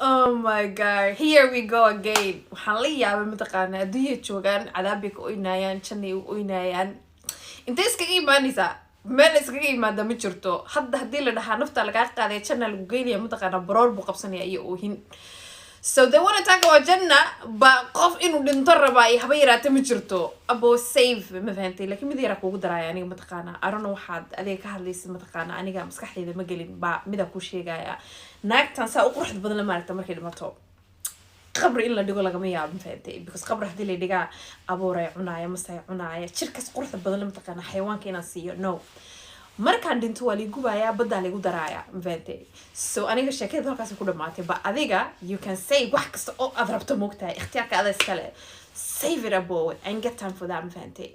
Oh my god, here we go again. waxaan la yaabay mataqaanaa adduunya joogaan cadaabay ka oynayaan jannay u oynayaan intee iskaga imaanaysaa meel iskaga imaada ma jirto hadda haddii la dhahaa nafta lagaa qaaday janna lagu geynaya mataqaanaa baroor buu qabsanaya iyo oohin so they want to talk about janna ba qof inuu dhinto rabaa iyo haba yaraata ma jirto abo save ma fahantay laakiin mid yara kugu daraya aniga mataqaanaa arano waxaad adiga ka hadlaysid mataqaanaa aniga maskaxdayda ma gelin ba mida ku sheegaya naagtan saa u quruxda badan la maaragta markay dhimato qabri in la dhigo lagama yaabo ma fahantay because qabri haddii la dhigaa abuuray cunaaya masay cunaaya jirkaas quruxda badan la mataqaanaa xayawaanka inaan siiyo no markaan dhinto waa liigu baaya badda liigu daraaya ma fahantay so aniga sheekada halkaas ku dhamaatay ba adiga you can say wax kasta oo aad rabto moogtahay ikhtiyaarka adaa iskale save it abo and get time for that ma fahantay